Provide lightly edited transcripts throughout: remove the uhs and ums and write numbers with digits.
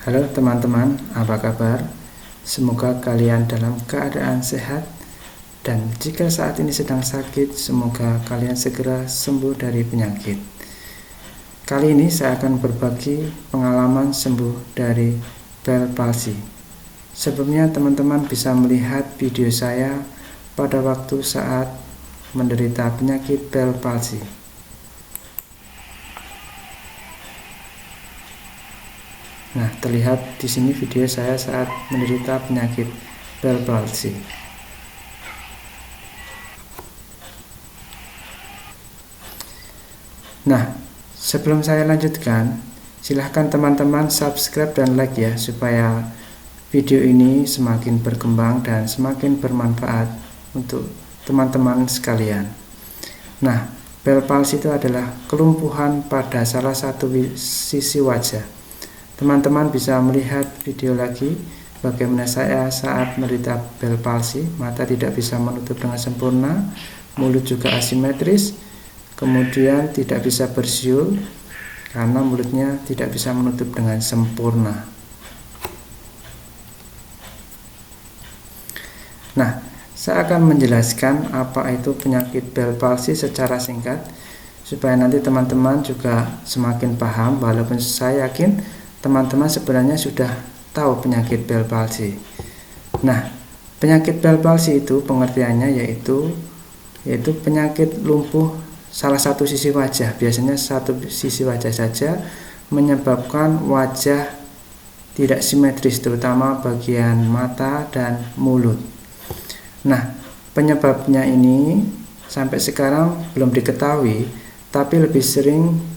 Halo teman-teman, apa kabar? Semoga kalian dalam keadaan sehat, dan jika saat ini sedang sakit, semoga kalian segera sembuh dari penyakit. Kali ini saya akan berbagi pengalaman sembuh dari Bell palsy. Sebelumnya teman-teman bisa melihat video saya pada waktu saat menderita penyakit Bell palsy. Nah, terlihat di sini video saya saat menderita penyakit Bell palsy. Nah, sebelum saya lanjutkan, silahkan teman-teman subscribe dan like ya, supaya video ini semakin berkembang dan semakin bermanfaat untuk teman-teman sekalian. Nah, Bell palsy itu adalah kelumpuhan pada salah satu sisi wajah. Teman-teman bisa melihat video lagi bagaimana saya saat menderita Bell palsy. Mata tidak bisa menutup dengan sempurna, mulut juga asimetris, kemudian tidak bisa bersiul karena mulutnya tidak bisa menutup dengan sempurna. Nah, saya akan menjelaskan apa itu penyakit Bell palsy secara singkat, supaya nanti teman-teman juga semakin paham, walaupun saya yakin teman-teman sebenarnya sudah tahu penyakit Bell palsy. Nah, penyakit Bell palsy itu pengertiannya yaitu penyakit lumpuh salah satu sisi wajah, biasanya satu sisi wajah saja, menyebabkan wajah tidak simetris, terutama bagian mata dan mulut. Nah, penyebabnya ini sampai sekarang belum diketahui, tapi lebih sering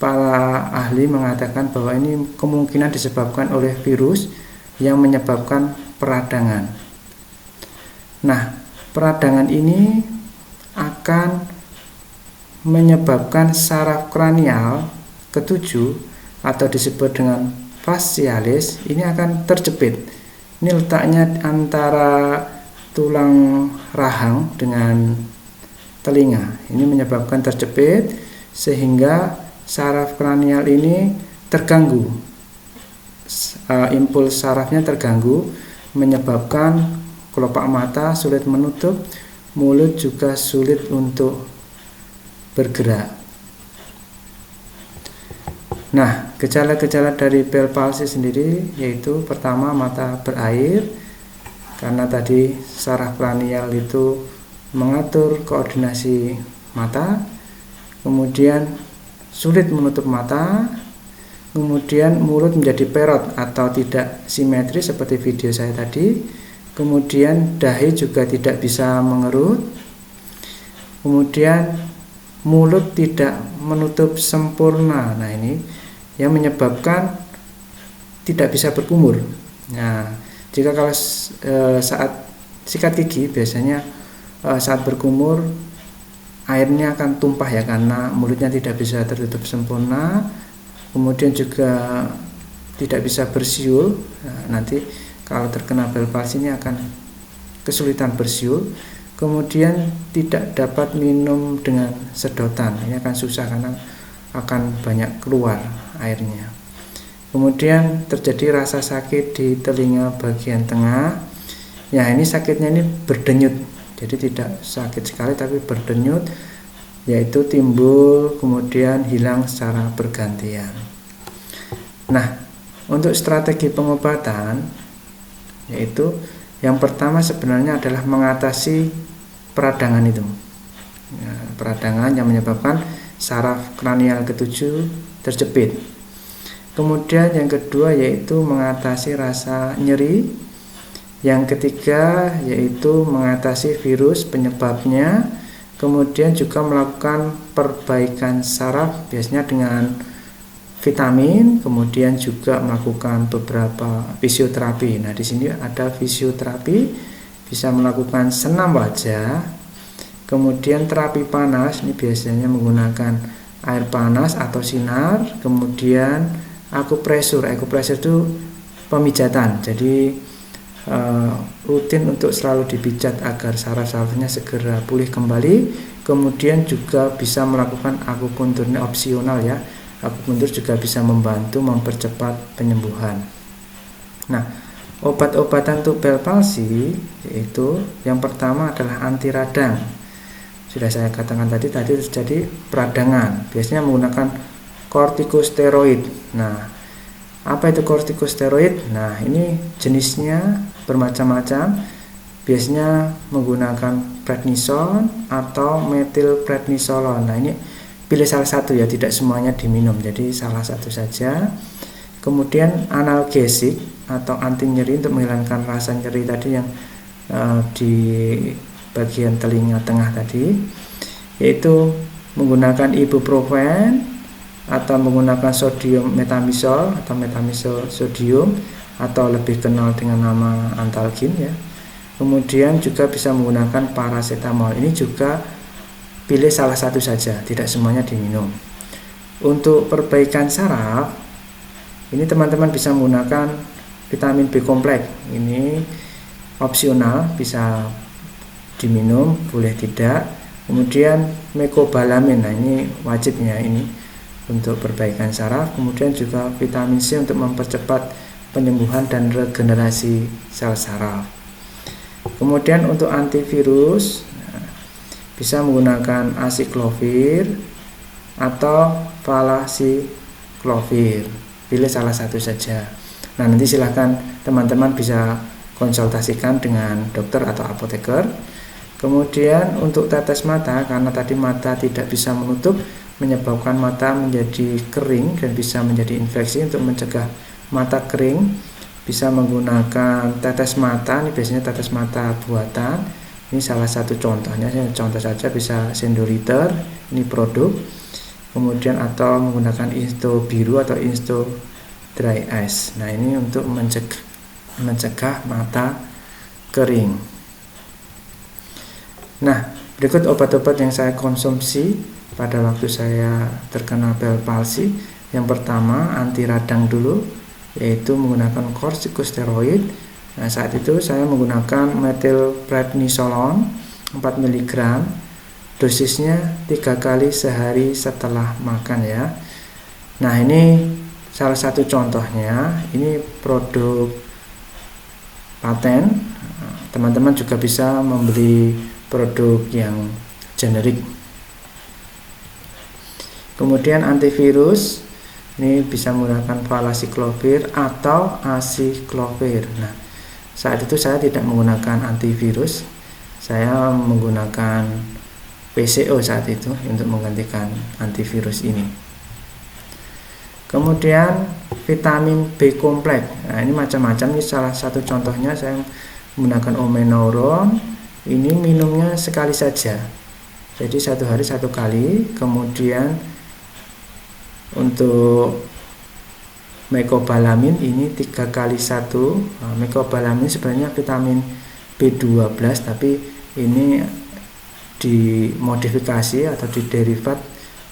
para ahli mengatakan bahwa ini kemungkinan disebabkan oleh virus yang menyebabkan peradangan. Nah, peradangan ini akan menyebabkan saraf kranial ketujuh atau disebut dengan facialis ini akan terjepit. Ini letaknya antara tulang rahang dengan telinga. Ini menyebabkan terjepit sehingga saraf kranial ini terganggu, impuls sarafnya terganggu, menyebabkan kelopak mata sulit menutup, mulut juga sulit untuk bergerak. Nah, gejala-gejala dari Bell palsy sendiri yaitu pertama, mata berair karena tadi saraf kranial itu mengatur koordinasi mata, kemudian sulit menutup mata, kemudian mulut menjadi perot atau tidak simetris seperti video saya tadi, kemudian dahi juga tidak bisa mengerut, kemudian mulut tidak menutup sempurna. Nah, ini yang menyebabkan tidak bisa berkumur. Nah, jika kalau saat sikat gigi biasanya saat berkumur airnya akan tumpah ya, karena mulutnya tidak bisa tertutup sempurna, kemudian juga tidak bisa bersiul. Nah, nanti kalau terkena Bell palsy ini akan kesulitan bersiul, kemudian tidak dapat minum dengan sedotan, ini akan susah karena akan banyak keluar airnya. Kemudian terjadi rasa sakit di telinga bagian tengah. Ya, ini sakitnya ini berdenyut, jadi tidak sakit sekali tapi berdenyut, yaitu timbul kemudian hilang secara bergantian. Nah, untuk strategi pengobatan yaitu yang pertama sebenarnya adalah mengatasi peradangan itu. Ya, peradangan yang menyebabkan saraf kranial ketujuh terjepit. Kemudian yang kedua yaitu mengatasi rasa nyeri. Yang ketiga yaitu mengatasi virus penyebabnya, kemudian juga melakukan perbaikan saraf biasanya dengan vitamin, kemudian juga melakukan beberapa fisioterapi. Nah, di sini ada fisioterapi, bisa melakukan senam wajah, kemudian terapi panas, ini biasanya menggunakan air panas atau sinar, kemudian akupresur. Akupresur itu pemijatan, jadi rutin untuk selalu dipijat agar saraf-sarafnya segera pulih kembali. Kemudian juga bisa melakukan akupuntur, ini opsional ya. Akupuntur juga bisa membantu mempercepat penyembuhan. Nah, obat-obatan untuk bel palsi yaitu yang pertama adalah anti radang. Sudah saya katakan tadi terjadi peradangan, biasanya menggunakan kortikosteroid. Nah, apa itu kortikosteroid? Nah, ini jenisnya bermacam-macam. Biasanya menggunakan prednison atau metilprednisolon. Nah, ini pilih salah satu ya, tidak semuanya diminum. Jadi salah satu saja. Kemudian analgesik atau anti nyeri untuk menghilangkan rasa nyeri tadi yang di bagian telinga tengah tadi, yaitu menggunakan ibuprofen atau menggunakan sodium metamisol atau metamisol sodium atau lebih kenal dengan nama antalgin ya. Kemudian juga bisa menggunakan paracetamol. Ini juga pilih salah satu saja, tidak semuanya diminum. Untuk perbaikan saraf, ini teman-teman bisa menggunakan vitamin B kompleks. Ini opsional, bisa diminum, boleh tidak. Kemudian mecobalamin, nah ini wajibnya ini untuk perbaikan saraf. Kemudian juga vitamin C untuk mempercepat penyembuhan dan regenerasi sel saraf. Kemudian untuk antivirus, bisa menggunakan acyclovir atau valacyclovir. Pilih salah satu saja. Nah, nanti silahkan teman-teman bisa konsultasikan dengan dokter atau apoteker. Kemudian untuk tetes mata, karena tadi mata tidak bisa menutup, menyebabkan mata menjadi kering dan bisa menjadi infeksi. Untuk mencegah mata kering, bisa menggunakan tetes mata. Ini biasanya tetes mata buatan. Ini salah satu contohnya, contoh saja bisa Sendoliter, ini produk. Kemudian atau menggunakan Insto biru atau Insto dry ice. Nah, ini untuk mencegah mata kering. Nah, berikut obat-obat yang saya konsumsi pada waktu saya terkena bel palsi. Yang pertama anti radang dulu, yaitu menggunakan kortikosteroid. Nah, saat itu saya menggunakan metilprednisolon 4 mg. Dosisnya 3 kali sehari setelah makan ya. Nah, ini salah satu contohnya, ini produk paten. Teman-teman juga bisa membeli produk yang generik. Kemudian antivirus, ini bisa menggunakan valacyclovir atau acyclovir. Nah, saat itu saya tidak menggunakan antivirus, saya menggunakan PCO saat itu untuk menggantikan antivirus ini. Kemudian vitamin B kompleks. Nah, ini macam-macam. Ini salah satu contohnya, saya menggunakan Omenauron. Ini minumnya sekali saja. Jadi 1 hari 1 kali. Kemudian untuk mecobalamin ini 3 kali 1. Nah, mecobalamin sebenarnya vitamin B12, tapi ini dimodifikasi atau diderivat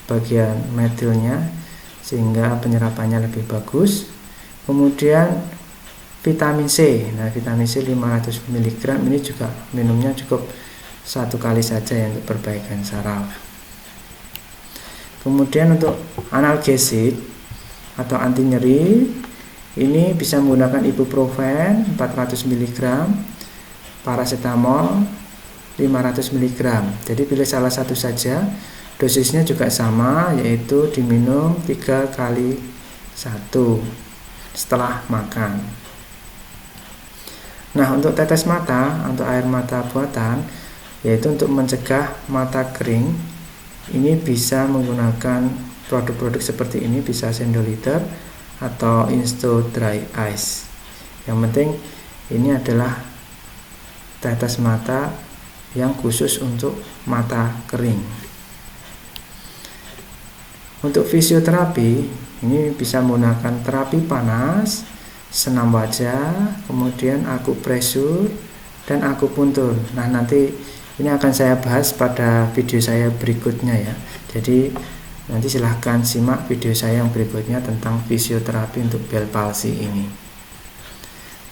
bagian metilnya sehingga penyerapannya lebih bagus. Kemudian vitamin C. Nah, vitamin C 500 mg ini juga minumnya cukup 1 kali saja ya untuk perbaikan saraf. Kemudian untuk analgesik atau anti nyeri, ini bisa menggunakan ibuprofen 400 mg, paracetamol 500 mg. Jadi pilih salah satu saja. Dosisnya juga sama, yaitu diminum 3 kali 1 setelah makan. Nah, untuk tetes mata, untuk air mata buatan, yaitu untuk mencegah mata kering, ini bisa menggunakan produk-produk seperti ini, bisa Sendoliter atau Insto dry ice. Yang penting ini adalah tetes mata yang khusus untuk mata kering. Untuk fisioterapi, ini bisa menggunakan terapi panas, senam wajah, kemudian akupresur dan akupuntur. Nah, nanti ini akan saya bahas pada video saya berikutnya ya. Jadi nanti silahkan simak video saya yang berikutnya tentang fisioterapi untuk bel palsi ini.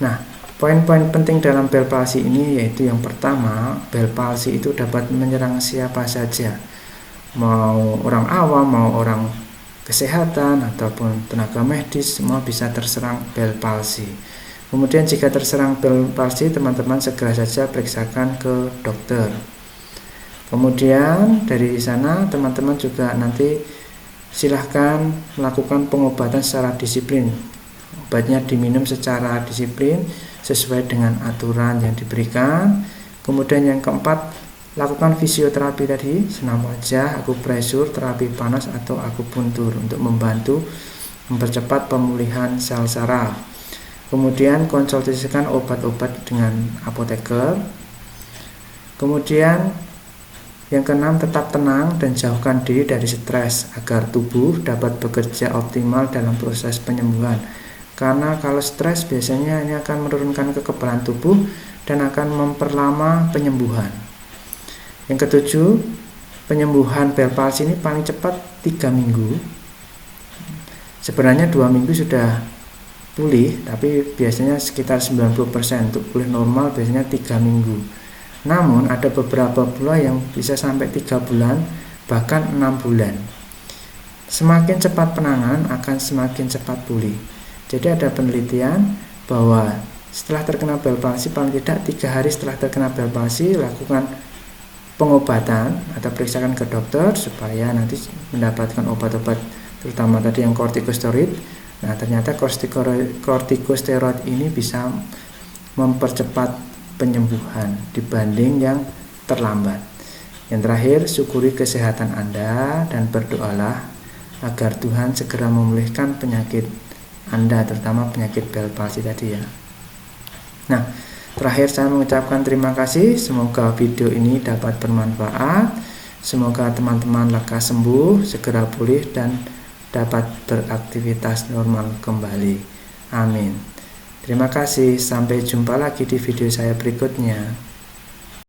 Nah, poin-poin penting dalam bel palsi ini yaitu yang pertama, bel palsi itu dapat menyerang siapa saja, mau orang awam, mau orang kesehatan ataupun tenaga medis, semua bisa terserang bel palsi. Kemudian jika terserang Bell palsy, teman-teman segera saja periksakan ke dokter. Kemudian dari sana teman-teman juga nanti silahkan melakukan pengobatan secara disiplin. Obatnya diminum secara disiplin sesuai dengan aturan yang diberikan. Kemudian yang keempat, lakukan fisioterapi tadi, senam wajah, akupresur, terapi panas atau akupuntur untuk membantu mempercepat pemulihan sel saraf. Kemudian konsultasikan obat-obat dengan apoteker. Kemudian yang keenam, tetap tenang dan jauhkan diri dari stres agar tubuh dapat bekerja optimal dalam proses penyembuhan. Karena kalau stres biasanya ini akan menurunkan kekebalan tubuh dan akan memperlama penyembuhan. Yang ketujuh, penyembuhan Bell palsy ini paling cepat 3 minggu. Sebenarnya 2 minggu sudah pulih, tapi biasanya sekitar 90%. Untuk pulih normal biasanya 3 minggu. Namun ada beberapa pula yang bisa sampai 3 bulan, bahkan 6 bulan. Semakin cepat penanganan akan semakin cepat pulih. Jadi ada penelitian bahwa setelah terkena Bell palsy, paling tidak 3 hari setelah terkena Bell palsy, lakukan pengobatan atau periksakan ke dokter supaya nanti mendapatkan obat-obat, terutama tadi yang kortikosteroid. Nah, ternyata kortikosteroid ini bisa mempercepat penyembuhan dibanding yang terlambat. Yang terakhir, syukuri kesehatan Anda dan berdoalah agar Tuhan segera memulihkan penyakit Anda, terutama penyakit Bell palsy tadi ya. Nah, terakhir saya mengucapkan terima kasih. Semoga video ini dapat bermanfaat. Semoga teman-teman lekas sembuh, segera pulih dan dapat beraktivitas normal kembali. Amin. Terima kasih. Sampai jumpa lagi di video saya berikutnya.